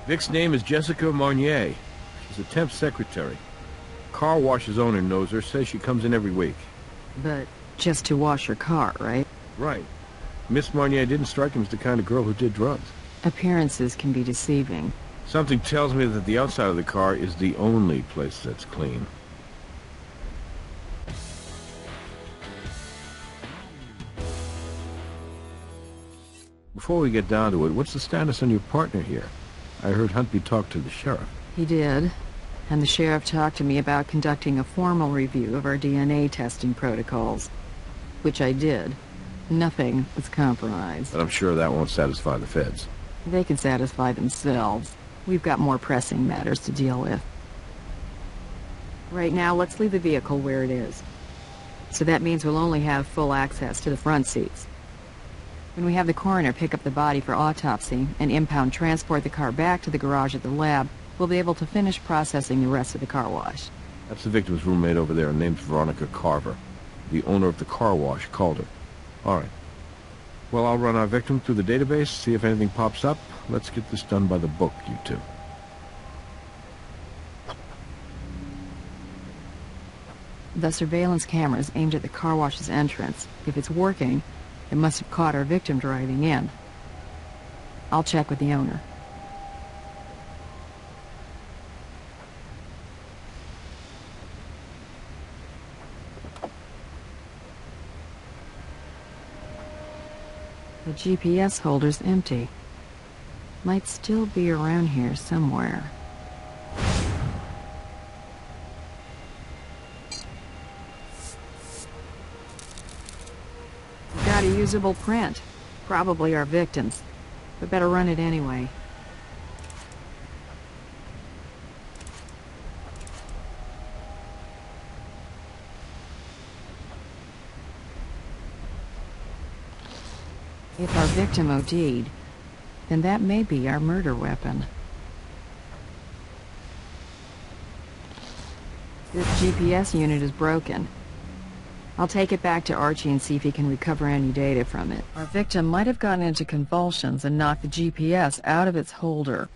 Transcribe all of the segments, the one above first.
Vic's name is Jessica Marnier. She's a temp secretary. Car wash's owner knows her, says she comes in every week. But just to wash her car, right? Right. Miss Marnier didn't strike him as the kind of girl who did drugs. Appearances can be deceiving. Something tells me that the outside of the car is the only place that's clean. Before we get down to it, what's the status on your partner here? I heard Huntby talk to the sheriff. He did. And the sheriff talked to me about conducting a formal review of our DNA testing protocols. Which I did. Nothing was compromised. But I'm sure that won't satisfy the feds. They can satisfy themselves. We've got more pressing matters to deal with. Right now, let's leave the vehicle where it is. So that means we'll only have full access to the front seats. When we have the coroner pick up the body for autopsy and impound transport the car back to the garage at the lab, we'll be able to finish processing the rest of the car wash. That's the victim's roommate over there, named Veronica Carver. The owner of the car wash called her. All right. Well, I'll run our victim through the database, see if anything pops up. Let's get this done by the book, you two. The surveillance camera is aimed at the car wash's entrance. If it's working, it must have caught our victim driving in. I'll check with the owner. The GPS holder's empty. Might still be around here somewhere. Got a usable print. Probably our victim's. We better run it anyway. If our victim OD'd, then that may be our murder weapon. This GPS unit is broken. I'll take it back to Archie and see if he can recover any data from it. Our victim might have gotten into convulsions and knocked the GPS out of its holder.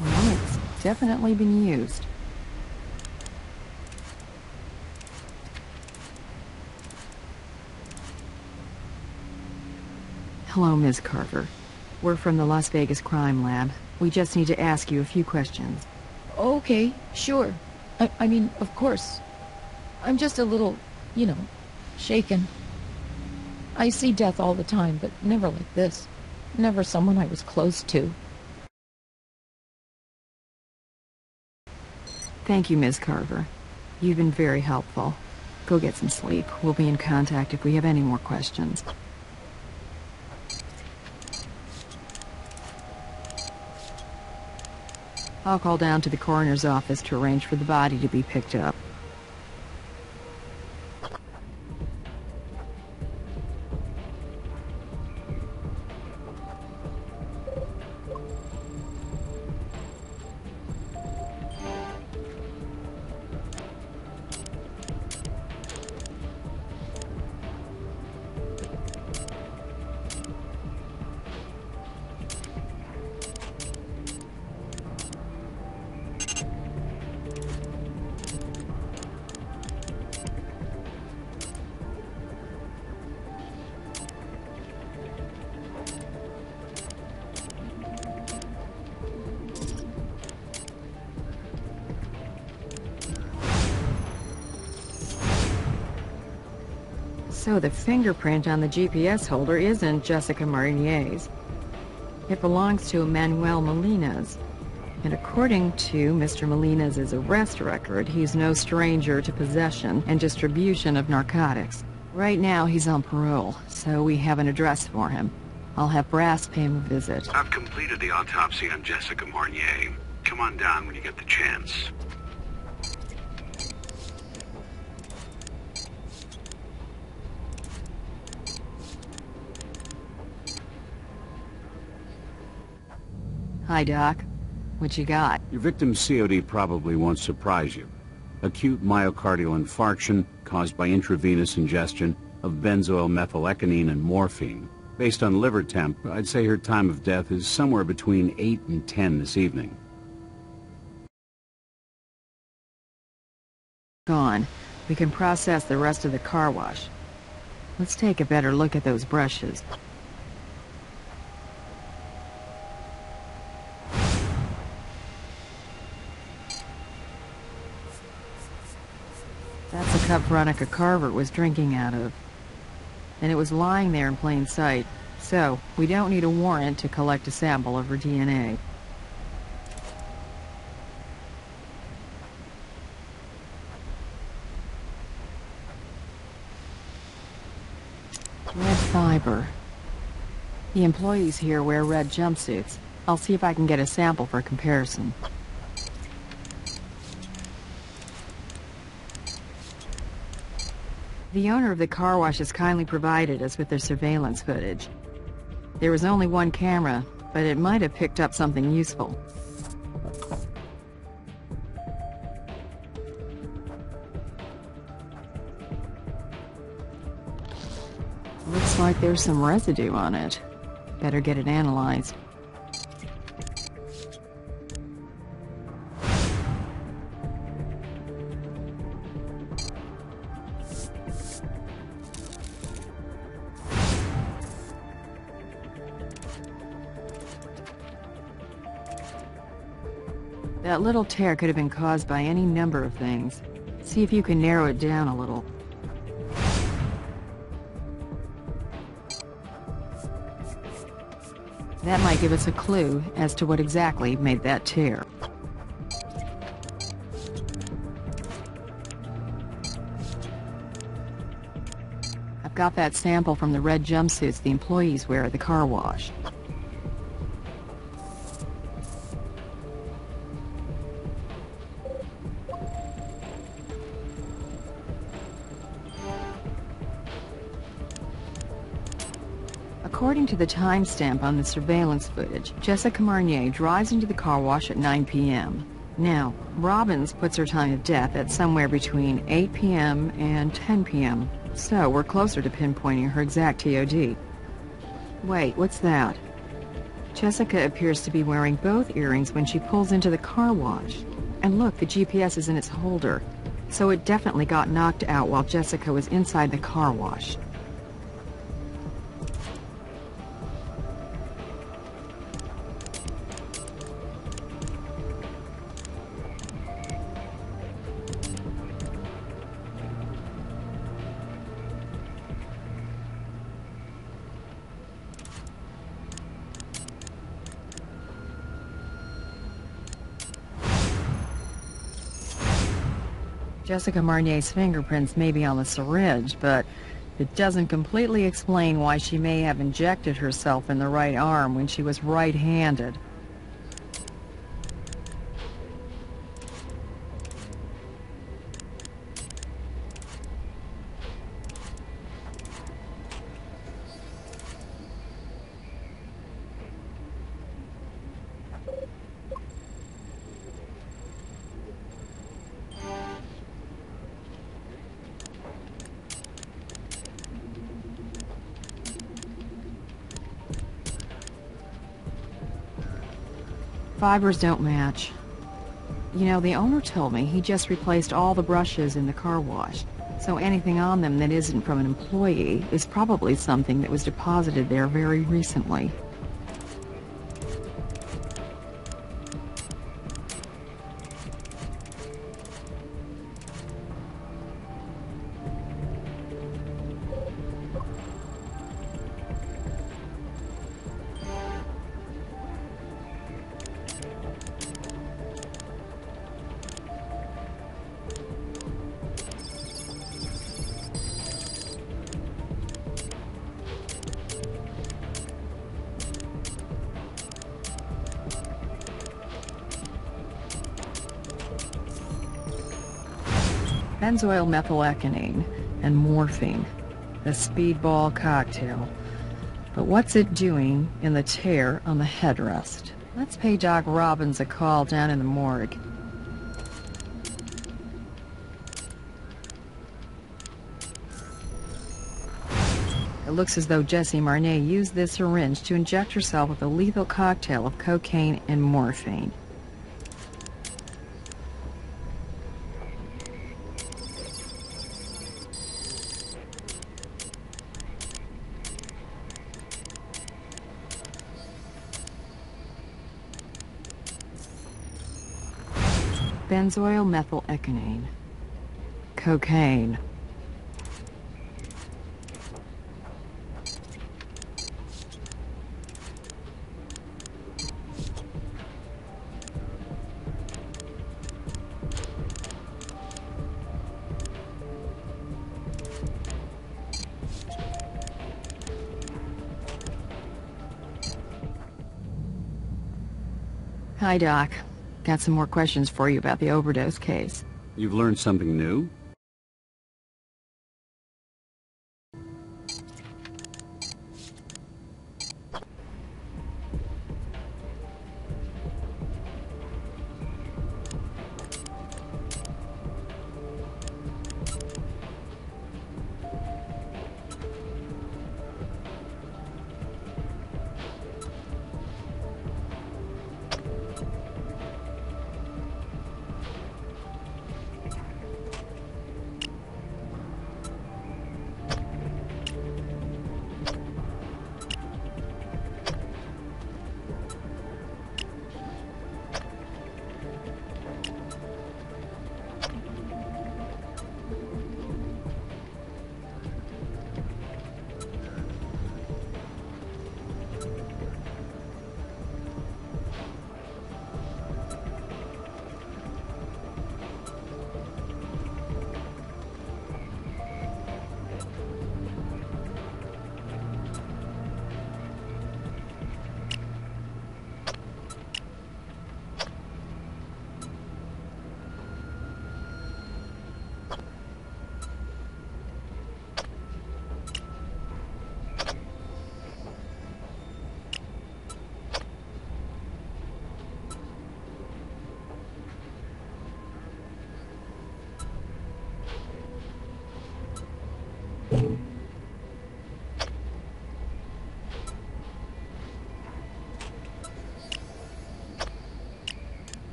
Well, it's definitely been used. Hello, Ms. Carver. We're from the Las Vegas Crime Lab. We just need to ask you a few questions. Okay, sure. I mean, of course. I'm just a little, shaken. I see death all the time, but never like this. Never someone I was close to. Thank you, Ms. Carver. You've been very helpful. Go get some sleep. We'll be in contact if we have any more questions. I'll call down to the coroner's office to arrange for the body to be picked up. So the fingerprint on the GPS holder isn't Jessica Marnier's. It belongs to Manuel Molina's. And according to Mr. Molina's arrest record, he's no stranger to possession and distribution of narcotics. Right now he's on parole, so we have an address for him. I'll have Brass pay him a visit. I've completed the autopsy on Jessica Marnier. Come on down when you get the chance. Hi, Doc. What you got? Your victim's COD probably won't surprise you. Acute myocardial infarction caused by intravenous ingestion of benzoyl methyleconine and morphine. Based on liver temp, I'd say her time of death is somewhere between 8 and 10 this evening. Gone. We can process the rest of the car wash. Let's take a better look at those brushes. That's the cup Veronica Carver was drinking out of. And it was lying there in plain sight. So, we don't need a warrant to collect a sample of her DNA. Red fiber. The employees here wear red jumpsuits. I'll see if I can get a sample for comparison. The owner of the car wash has kindly provided us with their surveillance footage. There was only one camera, but it might have picked up something useful. Looks like there's some residue on it. Better get it analyzed. That little tear could have been caused by any number of things. See if you can narrow it down a little. That might give us a clue as to what exactly made that tear. I've got that sample from the red jumpsuits the employees wear at the car wash. According to the timestamp on the surveillance footage, Jessica Marnier drives into the car wash at 9 p.m. Now, Robbins puts her time of death at somewhere between 8 p.m. and 10 p.m., so we're closer to pinpointing her exact TOD. Wait, what's that? Jessica appears to be wearing both earrings when she pulls into the car wash. And look, the GPS is in its holder, so it definitely got knocked out while Jessica was inside the car wash. Jessica Marnier's fingerprints may be on the syringe, but it doesn't completely explain why she may have injected herself in the right arm when she was right-handed. Fibers don't match. You know, the owner told me he just replaced all the brushes in the car wash, so anything on them that isn't from an employee is probably something that was deposited there very recently. Benzoyl methyleconine and morphine, a speedball cocktail. But what's it doing in the tear on the headrest? Let's pay Doc Robbins a call down in the morgue. It looks as though Jessie Marnier used this syringe to inject herself with a lethal cocktail of cocaine and morphine. Benzoyl methyleconine. Cocaine. Hi, Doc. Got some more questions for you about the overdose case. You've learned something new?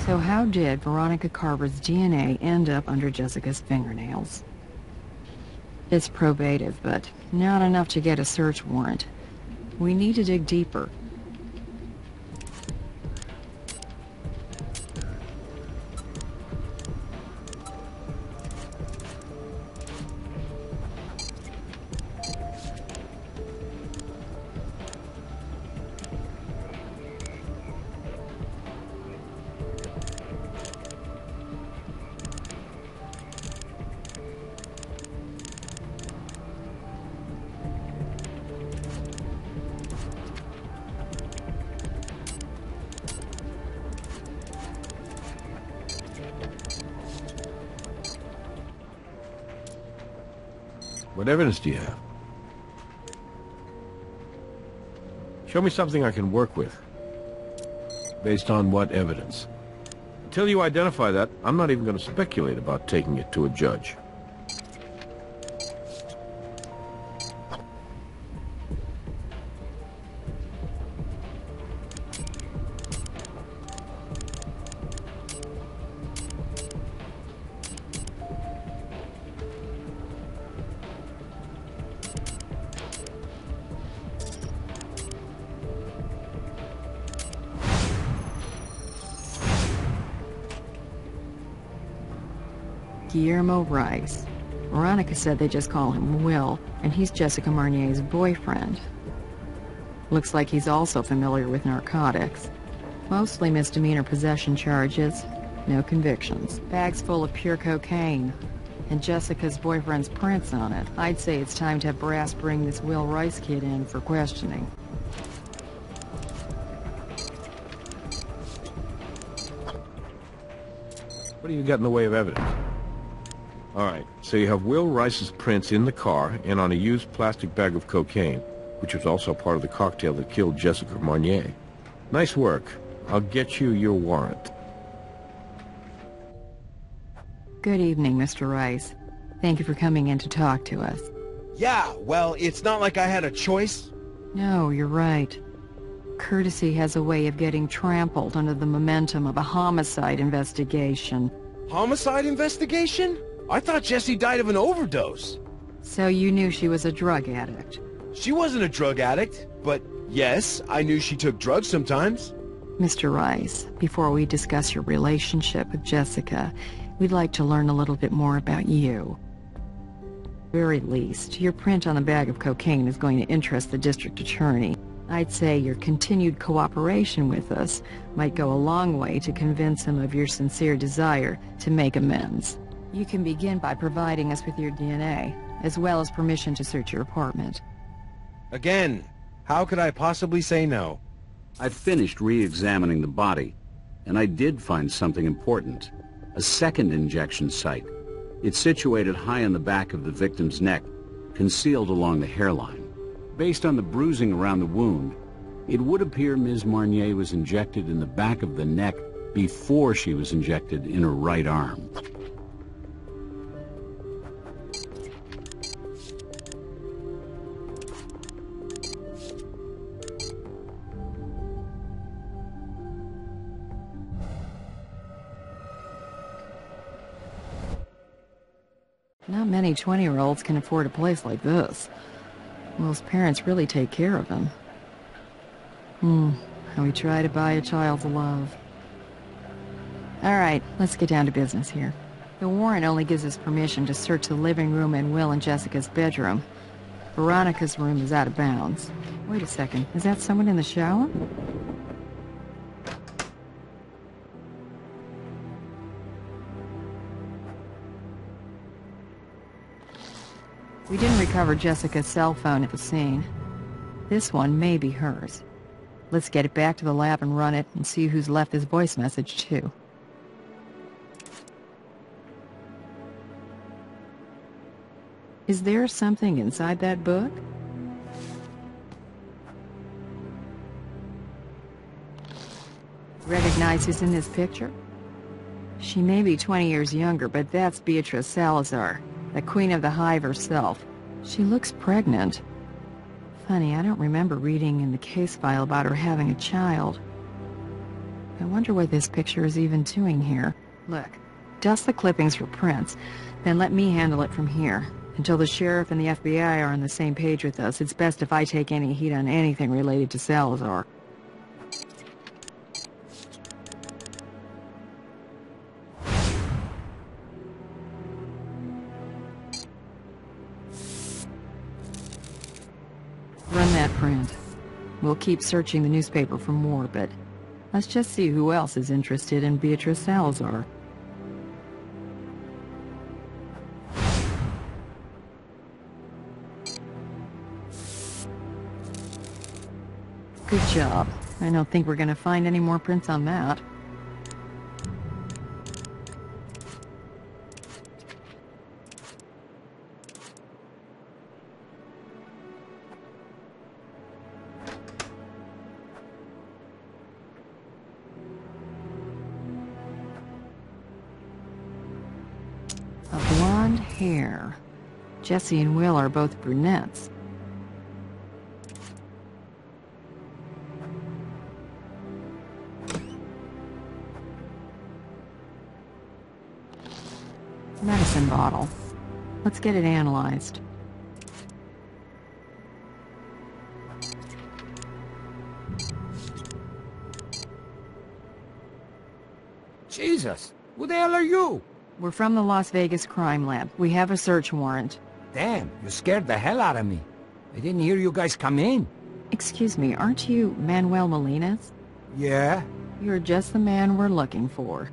So how did Veronica Carver's DNA end up under Jessica's fingernails? It's probative, but not enough to get a search warrant. We need to dig deeper. What evidence do you have? Show me something I can work with. Based on what evidence? Until you identify that, I'm not even going to speculate about taking it to a judge. Guillermo Rice. Veronica said they just call him Will, and he's Jessica Marnier's boyfriend. Looks like he's also familiar with narcotics. Mostly misdemeanor possession charges, no convictions. Bags full of pure cocaine, and Jessica's boyfriend's prints on it. I'd say it's time to have Brass bring this Will Rice kid in for questioning. What do you got in the way of evidence? All right, so you have Will Rice's prints in the car and on a used plastic bag of cocaine. which was also part of the cocktail that killed Jessica Marnier. Nice work. I'll get you your warrant. Good evening, Mr. Rice. Thank you for coming in to talk to us. Yeah, well, it's not like I had a choice. No, you're right. Courtesy has a way of getting trampled under the momentum of a homicide investigation. Homicide investigation? I thought Jessie died of an overdose. So you knew she was a drug addict? She wasn't a drug addict, but yes, I knew she took drugs sometimes. Mr. Rice, before we discuss your relationship with Jessica, we'd like to learn a little bit more about you. At the very least, your print on the bag of cocaine is going to interest the district attorney. I'd say your continued cooperation with us might go a long way to convince him of your sincere desire to make amends. You can begin by providing us with your DNA, as well as permission to search your apartment. Again, how could I possibly say no? I finished re-examining the body, and I did find something important. A second injection site. It's situated high on the back of the victim's neck, concealed along the hairline. Based on the bruising around the wound, it would appear Ms. Marnier was injected in the back of the neck before she was injected in her right arm. Not many 20-year-olds can afford a place like this. Most parents really take care of them. How we try to buy a child's love. All right, let's get down to business here. The warrant only gives us permission to search the living room and Will and Jessica's bedroom. Veronica's room is out of bounds. Wait a second, is that someone in the shower? We didn't recover Jessica's cell phone at the scene. This one may be hers. Let's get it back to the lab and run it and see who's left this voice message too. Is there something inside that book? Recognize who's in this picture? She may be 20 years younger, but that's Beatrice Salazar, the queen of the hive herself. She looks pregnant. Funny, I don't remember reading in the case file about her having a child. I wonder what this picture is even doing here. Look, dust the clippings for prints, then let me handle it from here. Until the sheriff and the FBI are on the same page with us, it's best if I take any heat on anything related to Salazar. Run that print. We'll keep searching the newspaper for more, but let's just see who else is interested in Beatrice Salazar. Good job. I don't think we're going to find any more prints on that. A blonde hair. Jessie and Will are both brunettes. Medicine bottle. Let's get it analyzed. Jesus, who the hell are you? We're from the Las Vegas crime lab. We have a search warrant. Damn, you scared the hell out of me. I didn't hear you guys come in. Excuse me, aren't you Manuel Molinas? Yeah? You're just the man we're looking for.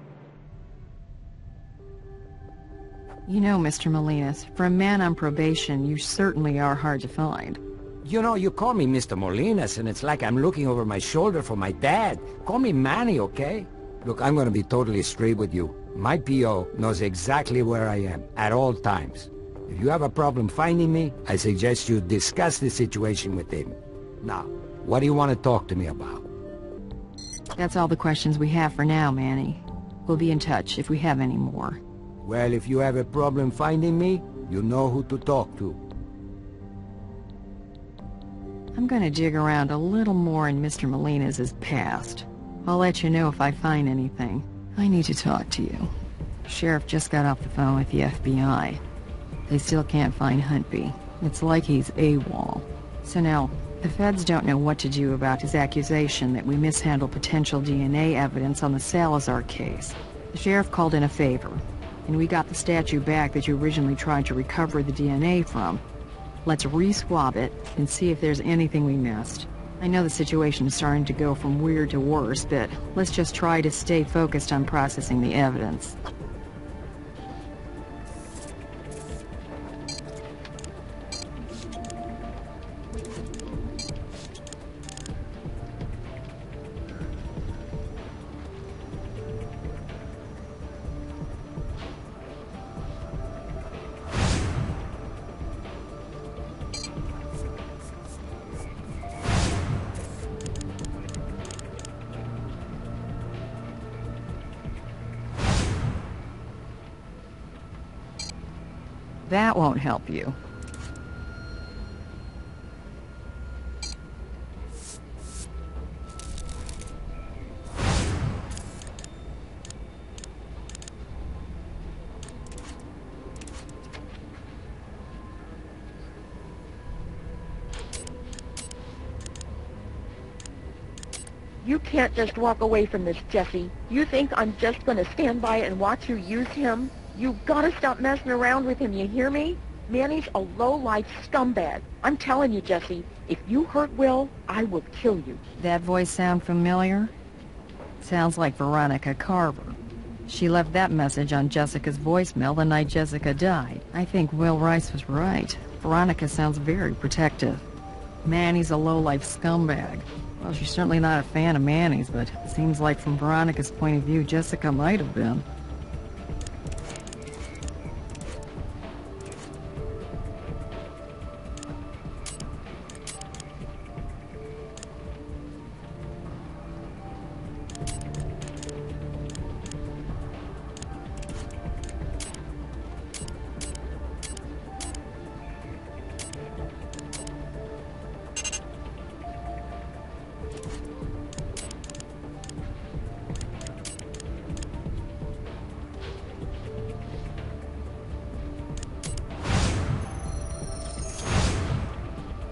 You know, Mr. Molinas, for a man on probation, you certainly are hard to find. You know, you call me Mr. Molinas, and it's like I'm looking over my shoulder for my dad. Call me Manny, okay? Look, I'm gonna be totally straight with you. My P.O. knows exactly where I am, at all times. If you have a problem finding me, I suggest you discuss the situation with him. Now, what do you want to talk to me about? That's all the questions we have for now, Manny. We'll be in touch if we have any more. Well, if you have a problem finding me, you know who to talk to. I'm gonna dig around a little more in Mr. Molina's past. I'll let you know if I find anything. I need to talk to you. Sheriff just got off the phone with the FBI. They still can't find Huntby. It's like he's AWOL. So now, the feds don't know what to do about his accusation that we mishandled potential DNA evidence on the Salazar case. The sheriff called in a favor, and we got the statue back that you originally tried to recover the DNA from. Let's re-swab it and see if there's anything we missed. I know the situation is starting to go from weird to worse, but let's just try to stay focused on processing the evidence. That won't help you. You can't just walk away from this, Jesse. You think I'm just gonna stand by and watch you use him? You gotta stop messing around with him, you hear me? Manny's a low-life scumbag. I'm telling you, Jesse, if you hurt Will, I will kill you. That voice sound familiar? Sounds like Veronica Carver. She left that message on Jessica's voicemail the night Jessica died. I think Will Rice was right. Veronica sounds very protective. Manny's a low-life scumbag. Well, she's certainly not a fan of Manny's, but it seems like from Veronica's point of view, Jessica might have been.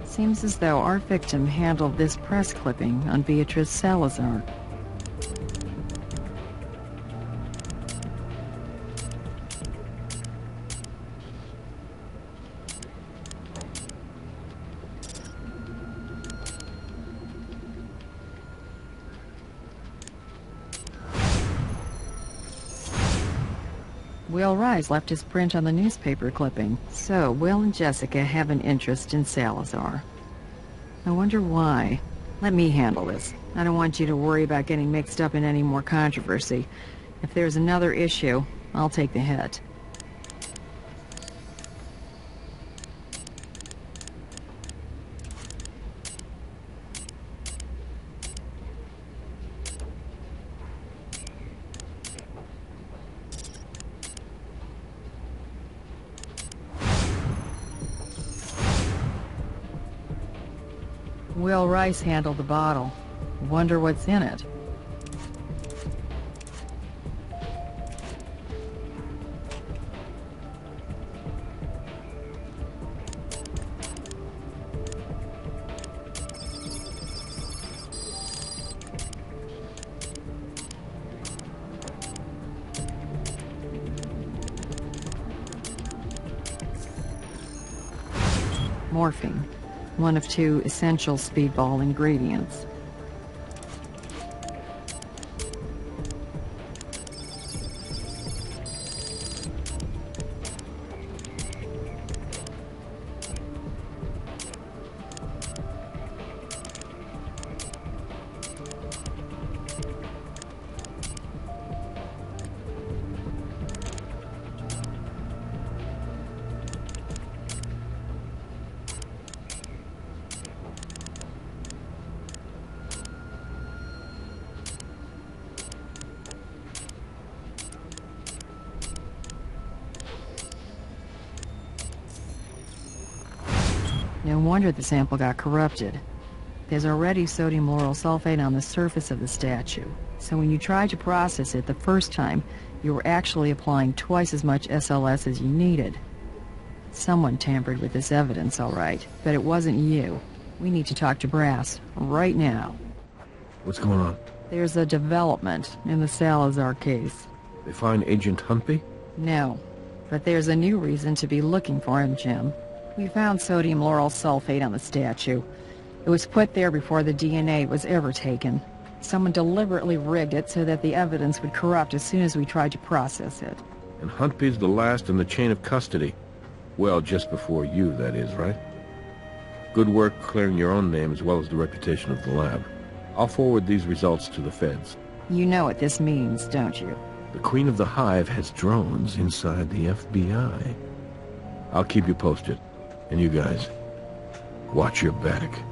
Seems as though our victim handled this press clipping on Beatrice Salazar. Will Rice left his print on the newspaper clipping, so Will and Jessica have an interest in Salazar. I wonder why. Let me handle this. I don't want you to worry about getting mixed up in any more controversy. If there's another issue, I'll take the hit. Will Rice handled the bottle. Wonder what's in it. Morphine. One of two essential speedball ingredients. No wonder the sample got corrupted. There's already sodium lauryl sulfate on the surface of the statue, so when you tried to process it the first time, you were actually applying twice as much SLS as you needed. Someone tampered with this evidence, all right, but it wasn't you. We need to talk to Brass, right now. What's going on? There's a development in the Salazar case. They find Agent Huntby? No, but there's a new reason to be looking for him, Jim. We found sodium lauryl sulfate on the statue. It was put there before the DNA was ever taken. Someone deliberately rigged it so that the evidence would corrupt as soon as we tried to process it. And Huntby's the last in the chain of custody. Well, just before you, that is, right? Good work clearing your own name as well as the reputation of the lab. I'll forward these results to the feds. You know what this means, don't you? The Queen of the Hive has drones inside the FBI. I'll keep you posted. And you guys, watch your back.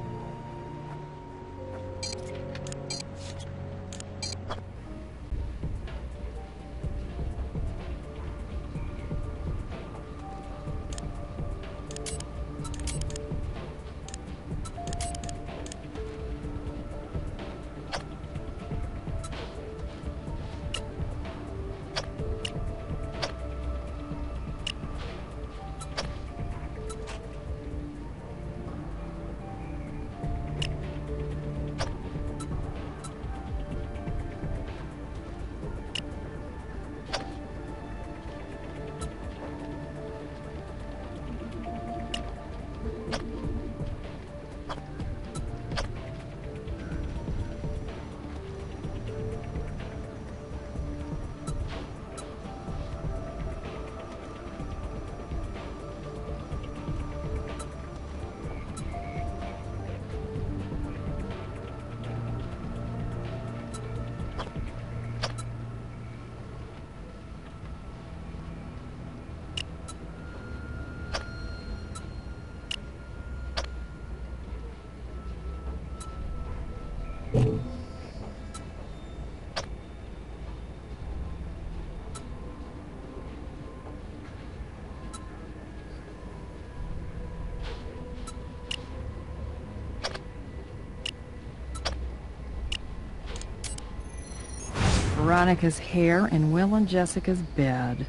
Veronica's hair and Will and Jessica's bed.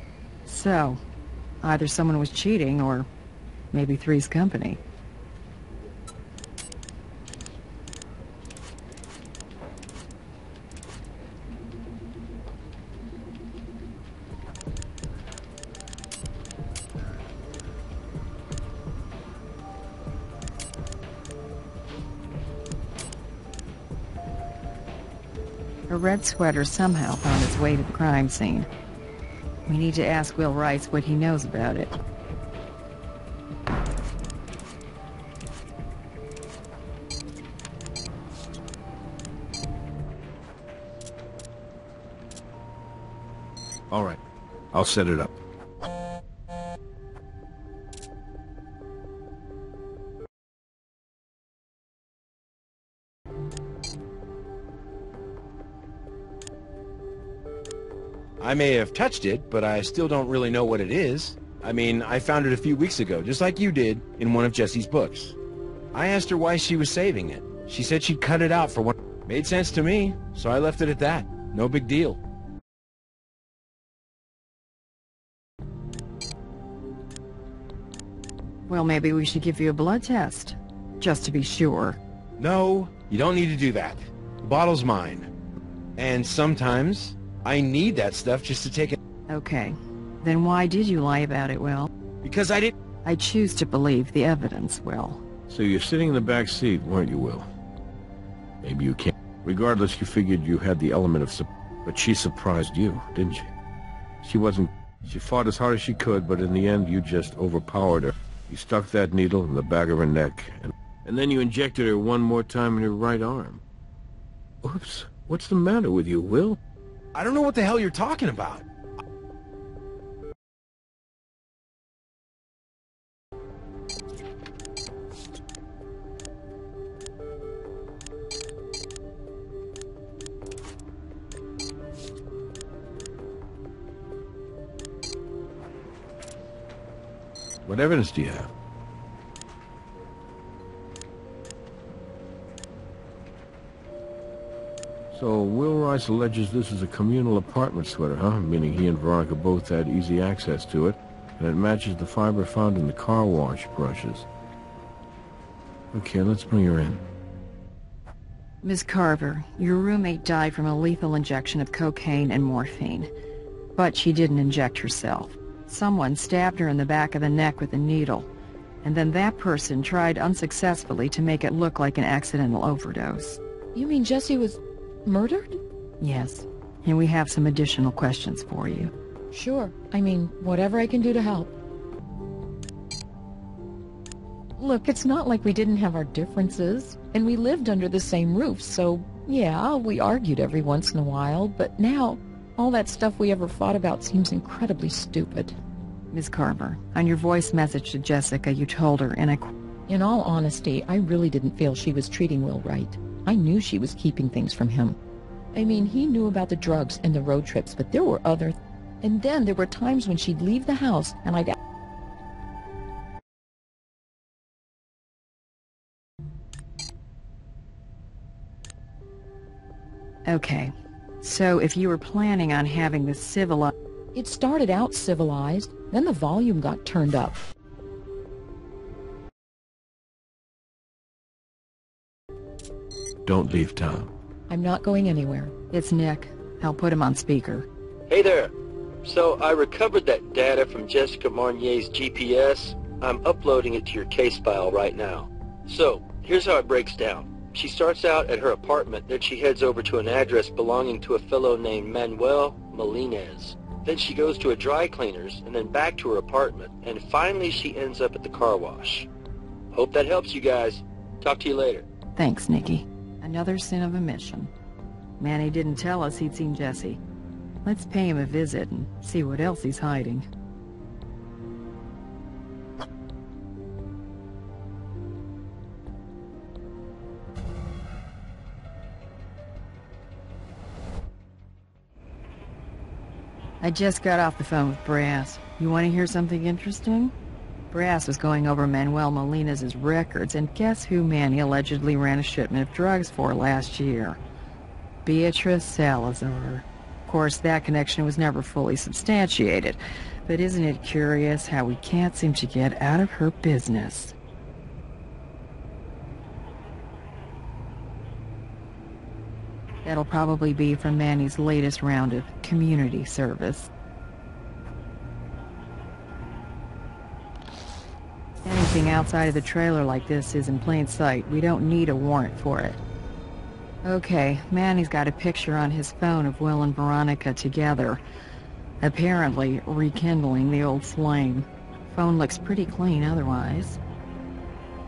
So, either someone was cheating or maybe Three's company. A red sweater somehow found its way to the crime scene. We need to ask Will Rice what he knows about it. All right, I'll set it up. I may have touched it, but I still don't really know what it is. I mean, I found it a few weeks ago, just like you did, in one of Jessie's books. I asked her why she was saving it. She said she'd cut it out for one. Made sense to me, so I left it at that. No big deal. Well, maybe we should give you a blood test, just to be sure. No, you don't need to do that. The bottle's mine. And sometimes I need that stuff just to take it. Okay. Then why did you lie about it, Will? Because I didn't. I choose to believe the evidence, Will. So you're sitting in the back seat, weren't you, Will? Maybe you can't. Regardless, you figured you had the element of but she surprised you, didn't she? She fought as hard as she could, but in the end, you just overpowered her. You stuck that needle in the back of her neck, and then you injected her one more time in her right arm. Oops. What's the matter with you, Will? I don't know what the hell you're talking about. What evidence do you have? So, Will Rice alleges this is a communal apartment sweater, huh? Meaning he and Veronica both had easy access to it, and it matches the fiber found in the car wash brushes. Okay, let's bring her in. Miss Carver, your roommate died from a lethal injection of cocaine and morphine. But she didn't inject herself. Someone stabbed her in the back of the neck with a needle, and then that person tried unsuccessfully to make it look like an accidental overdose. You mean Jessie was murdered? Yes, and we have some additional questions for you. Sure. I mean, whatever I can do to help. Look, it's not like we didn't have our differences, and we lived under the same roof, so yeah, we argued every once in a while, but now all that stuff we ever fought about seems incredibly stupid. Miss Carver, on your voice message to Jessica, you told her, and in all honesty, I really didn't feel she was treating Will right. I knew she was keeping things from him. I mean, he knew about the drugs and the road trips, but there were other... And then there were times when she'd leave the house, and I'd... Okay, so if you were planning on having this civilized... It started out civilized, then the volume got turned up. Don't leave town. I'm not going anywhere. It's Nick. I'll put him on speaker. Hey there. So I recovered that data from Jessica Marnier's GPS. I'm uploading it to your case file right now. So, here's how it breaks down. She starts out at her apartment, then she heads over to an address belonging to a fellow named Manuel Melinez. Then she goes to a dry cleaner's, and then back to her apartment, and finally she ends up at the car wash. Hope that helps you guys. Talk to you later. Thanks, Nikki. Another sin of omission. Manny didn't tell us he'd seen Jessie. Let's pay him a visit and see what else he's hiding. I just got off the phone with Brass. You want to hear something interesting? Brass was going over Manuel Molina's records, and guess who Manny allegedly ran a shipment of drugs for last year? Beatrice Salazar. Of course, that connection was never fully substantiated, but isn't it curious how we can't seem to get out of her business? That'll probably be from Manny's latest round of community service. Anything outside of the trailer like this is in plain sight. We don't need a warrant for it. Okay, Manny's got a picture on his phone of Will and Veronica together, apparently rekindling the old flame. Phone looks pretty clean otherwise.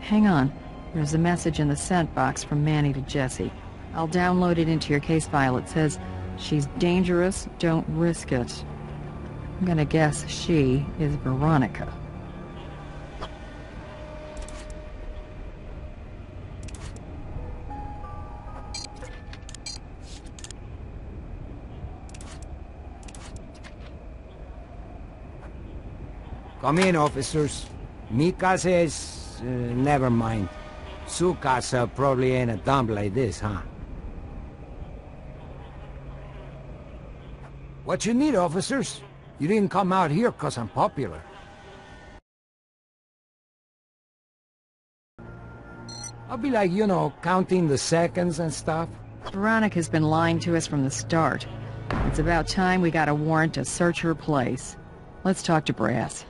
Hang on, there's a message in the sent box from Manny to Jessie. I'll download it into your case file. It says, "She's dangerous, don't risk it." I'm gonna guess she is Veronica. Come in, officers. Mi casa is... never mind. Su casa probably ain't a dump like this, huh? What you need, officers? You didn't come out here 'cause I'm popular. I'll be like, you know, counting the seconds and stuff. Veronica's been lying to us from the start. It's about time we got a warrant to search her place. Let's talk to Brass.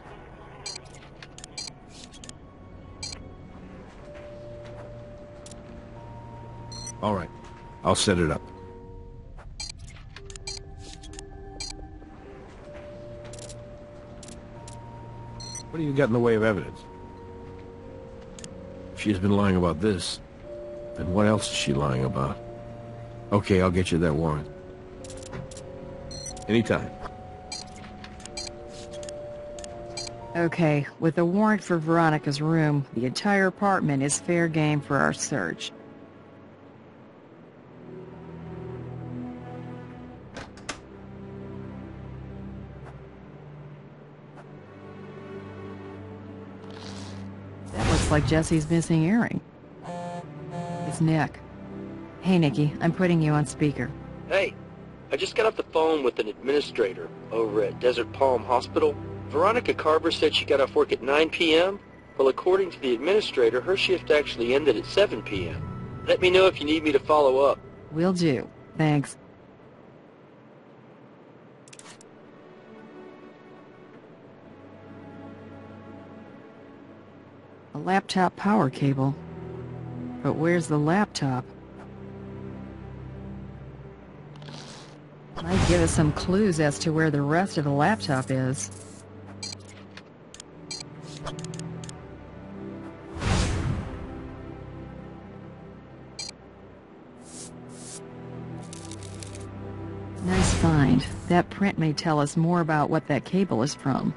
All right, I'll set it up. What do you got in the way of evidence? If she's been lying about this, then what else is she lying about? Okay, I'll get you that warrant. Anytime. Okay, with a warrant for Veronica's room, the entire apartment is fair game for our search. That looks like Jesse's missing earring. It's Nick. Hey, Nikki, I'm putting you on speaker. Hey, I just got off the phone with an administrator over at Desert Palm Hospital. Veronica Carver said she got off work at 9 p.m. Well, according to the administrator, her shift actually ended at 7 p.m. Let me know if you need me to follow up. Will do. Thanks. A laptop power cable. But where's the laptop? Might give us some clues as to where the rest of the laptop is. Nice find. That print may tell us more about what that cable is from.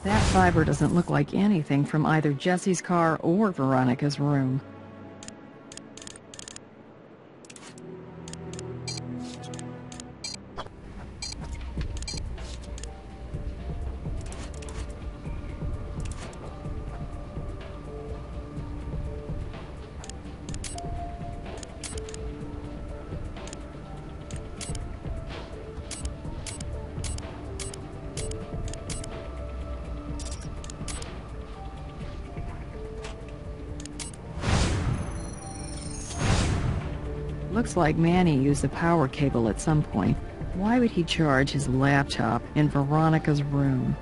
That fiber doesn't look like anything from either Jesse's car or Veronica's room. Looks like Manny used the power cable at some point. Why would he charge his laptop in Veronica's room?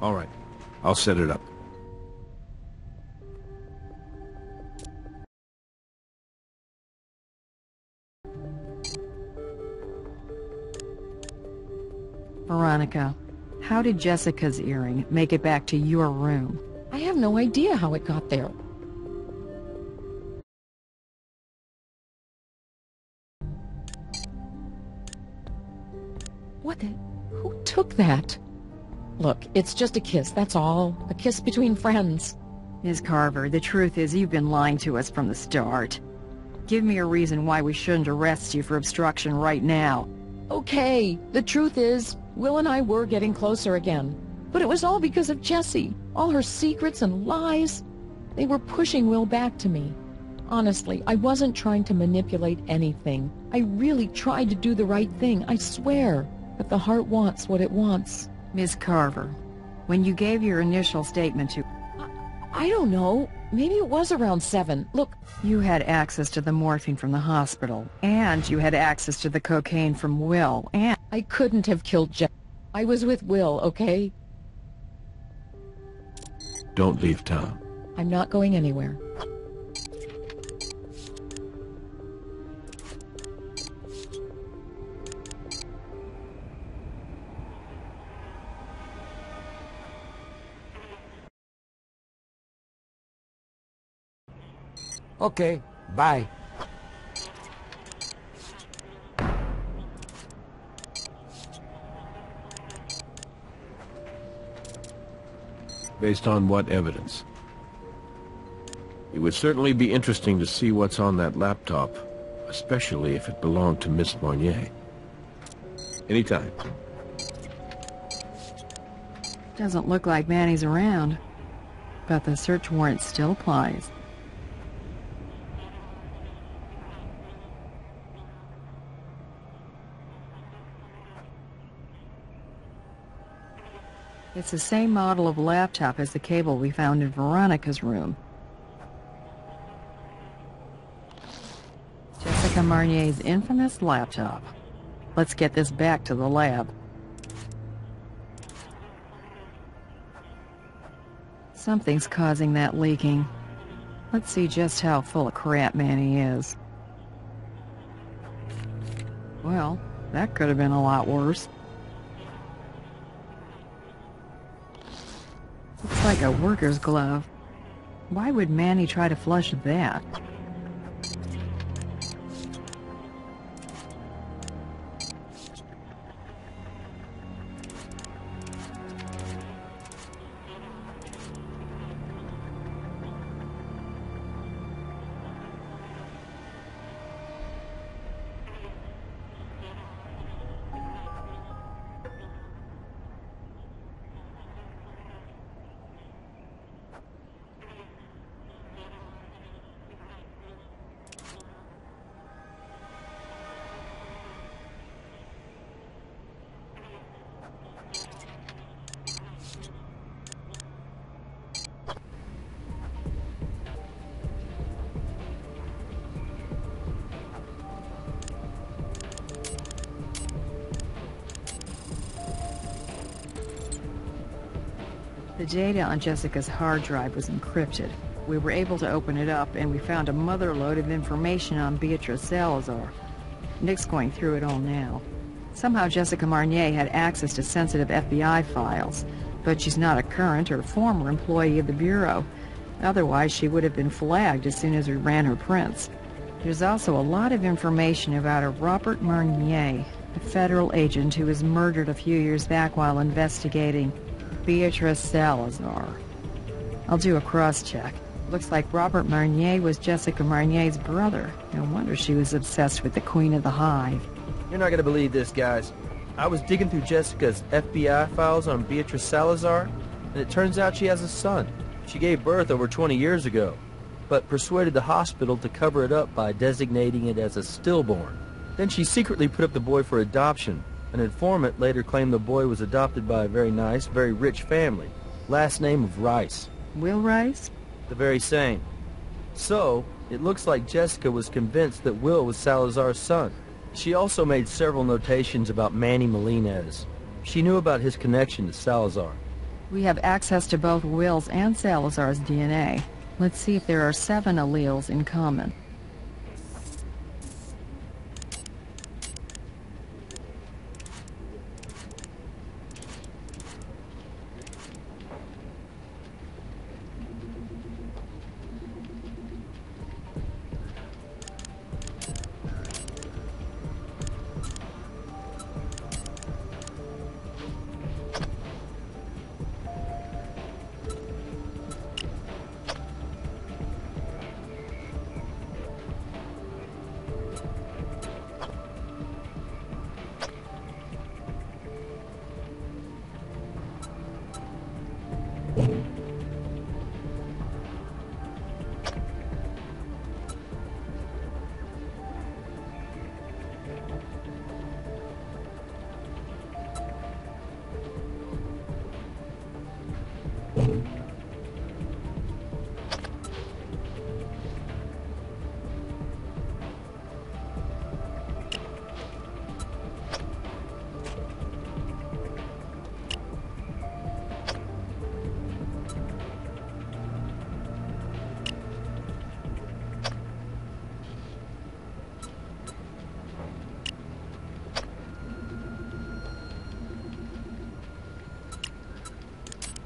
All right, I'll set it up. Veronica, how did Jessica's earring make it back to your room? I have no idea how it got there. What the... Who took that? Look, it's just a kiss, that's all. A kiss between friends. Ms. Carver, the truth is you've been lying to us from the start. Give me a reason why we shouldn't arrest you for obstruction right now. Okay, the truth is, Will and I were getting closer again. But it was all because of Jessie. All her secrets and lies. They were pushing Will back to me. Honestly, I wasn't trying to manipulate anything. I really tried to do the right thing, I swear. But the heart wants what it wants. Ms. Carver, when you gave your initial statement to... I don't know. Maybe it was around 7. Look, You had access to the morphine from the hospital, and you had access to the cocaine from Will, and... I couldn't have killed Jeff. I was with Will, okay? Don't leave town. I'm not going anywhere. Okay, bye. Based on what evidence? It would certainly be interesting to see what's on that laptop, especially if it belonged to Miss Marnier. Anytime. Doesn't look like Manny's around, but the search warrant still applies. It's the same model of laptop as the cable we found in Veronica's room. Jessica Marnier's infamous laptop. Let's get this back to the lab. Something's causing that leaking. Let's see just how full of crap Manny is. Well, that could have been a lot worse. Looks like a worker's glove. Why would Manny try to flush that? The data on Jessica's hard drive was encrypted. We were able to open it up, and we found a motherlode of information on Beatrice Salazar. Nick's going through it all now. Somehow Jessica Marnier had access to sensitive FBI files, but she's not a current or former employee of the Bureau. Otherwise, she would have been flagged as soon as we ran her prints. There's also a lot of information about a Robert Marnier, a federal agent who was murdered a few years back while investigating Beatrice Salazar. I'll do a cross-check. Looks like Robert Marnier was Jessica Marnier's brother. No wonder she was obsessed with the Queen of the Hive. You're not gonna believe this, guys. I was digging through Jessica's FBI files on Beatrice Salazar, and it turns out she has a son. She gave birth over 20 years ago, but persuaded the hospital to cover it up by designating it as a stillborn. Then she secretly put up the boy for adoption. An informant later claimed the boy was adopted by a very nice, very rich family. Last name of Rice. Will Rice? The very same. So, it looks like Jessica was convinced that Will was Salazar's son. She also made several notations about Manny Melendez. She knew about his connection to Salazar. We have access to both Will's and Salazar's DNA. Let's see if there are 7 alleles in common.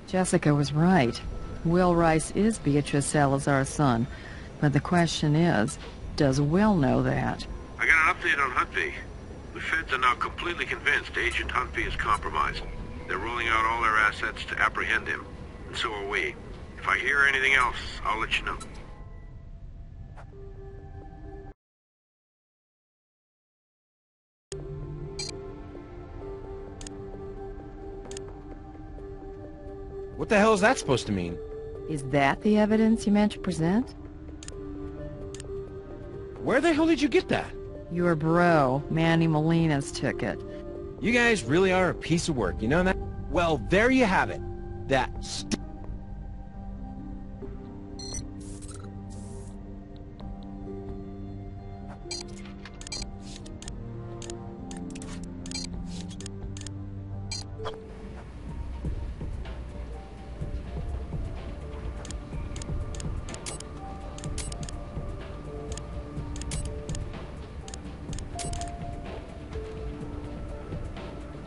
Jessica was right. Will Rice is Beatrice Salazar's son. But the question is, does Will know that? I got an update on Huntby. The feds are now completely convinced Agent Huntby is compromised. They're rolling out all their assets to apprehend him. And so are we. If I hear anything else, I'll let you know. What the hell is that supposed to mean? Is that the evidence you meant to present? Where the hell did you get that? Your bro, Manny Molina's took it. You guys really are a piece of work, you know that? Well, there you have it. That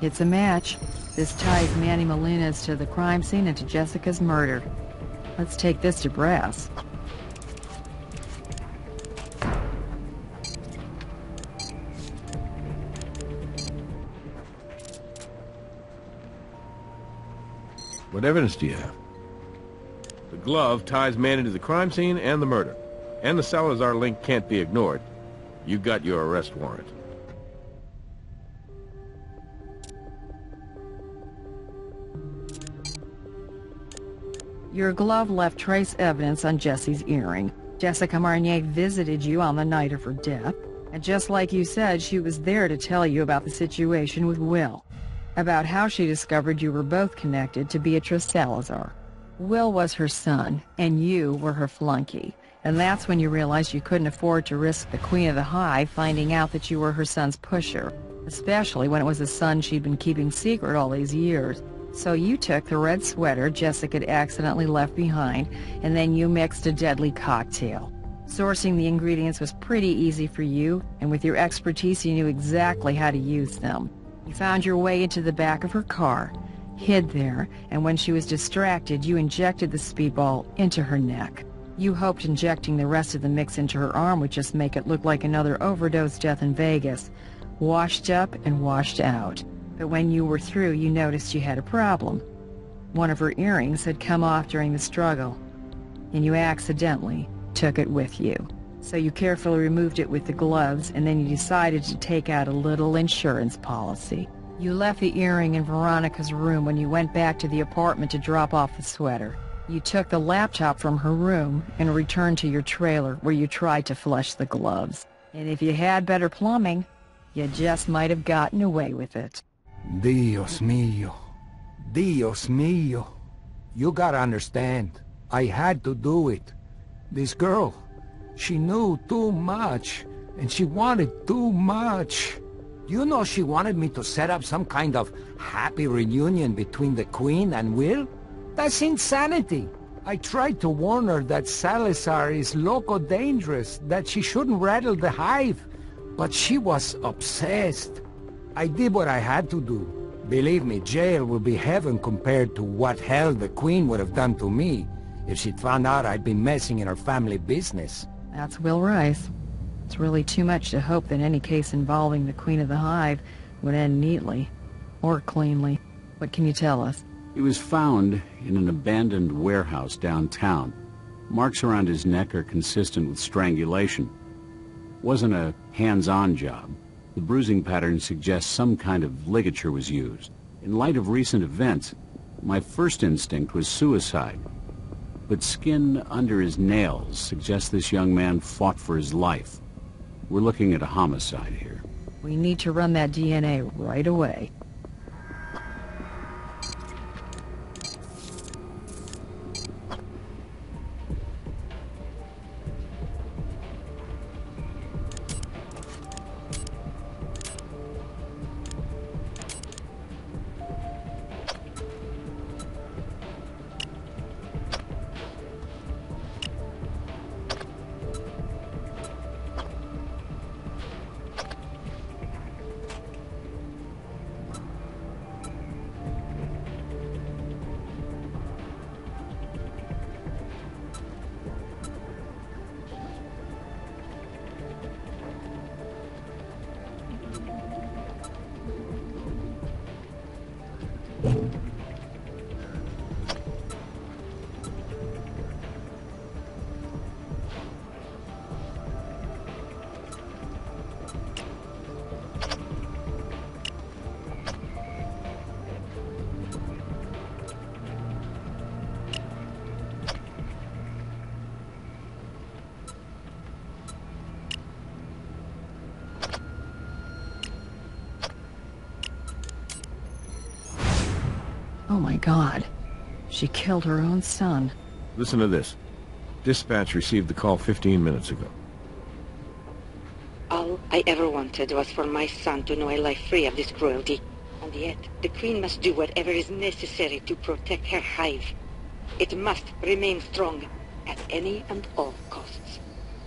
It's a match. This ties Manny Molina's to the crime scene and to Jessica's murder. Let's take this to brass. What evidence do you have? The glove ties Manny to the crime scene and the murder. And the Salazar link can't be ignored. You got your arrest warrant. Your glove left trace evidence on Jesse's earring. Jessica Marnier visited you on the night of her death, and just like you said, she was there to tell you about the situation with Will, about how she discovered you were both connected to Beatrice Salazar. Will was her son, and you were her flunky, and that's when you realized you couldn't afford to risk the Queen of the Hive finding out that you were her son's pusher, especially when it was a son she'd been keeping secret all these years. So you took the red sweater Jessica had accidentally left behind, and then you mixed a deadly cocktail. Sourcing the ingredients was pretty easy for you, and with your expertise you knew exactly how to use them. You found your way into the back of her car, hid there, and when she was distracted, you injected the speedball into her neck. You hoped injecting the rest of the mix into her arm would just make it look like another overdose death in Vegas, washed up and washed out. But when you were through, you noticed you had a problem. One of her earrings had come off during the struggle, and you accidentally took it with you. So you carefully removed it with the gloves, and then you decided to take out a little insurance policy. You left the earring in Veronica's room when you went back to the apartment to drop off the sweater. You took the laptop from her room and returned to your trailer where you tried to flush the gloves. And if you had better plumbing, you just might have gotten away with it. Dios mío. Dios mío. You gotta understand. I had to do it. This girl, she knew too much, and she wanted too much. You know she wanted me to set up some kind of happy reunion between the Queen and Will? That's insanity. I tried to warn her that C.S.I is loco dangerous, that she shouldn't rattle the hive, but she was obsessed. I did what I had to do. Believe me, jail will be heaven compared to what hell the Queen would have done to me if she'd found out I'd been messing in her family business. That's Will Rice. It's really too much to hope that any case involving the Queen of the Hive would end neatly, or cleanly. What can you tell us? He was found in an abandoned warehouse downtown. Marks around his neck are consistent with strangulation. Wasn't a hands-on job. The bruising pattern suggests some kind of ligature was used. In light of recent events, my first instinct was suicide. But skin under his nails suggests this young man fought for his life. We're looking at a homicide here. We need to run that DNA right away. Oh my God. She killed her own son. Listen to this. Dispatch received the call 15 minutes ago. All I ever wanted was for my son to know a life free of this cruelty. And yet, the Queen must do whatever is necessary to protect her hive. It must remain strong at any and all costs.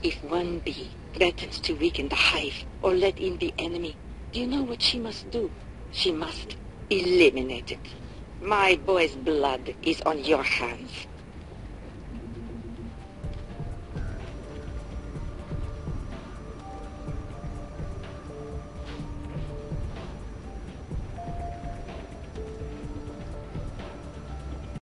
If one bee threatens to weaken the hive or let in the enemy, do you know what she must do? She must eliminate it. My boy's blood is on your hands.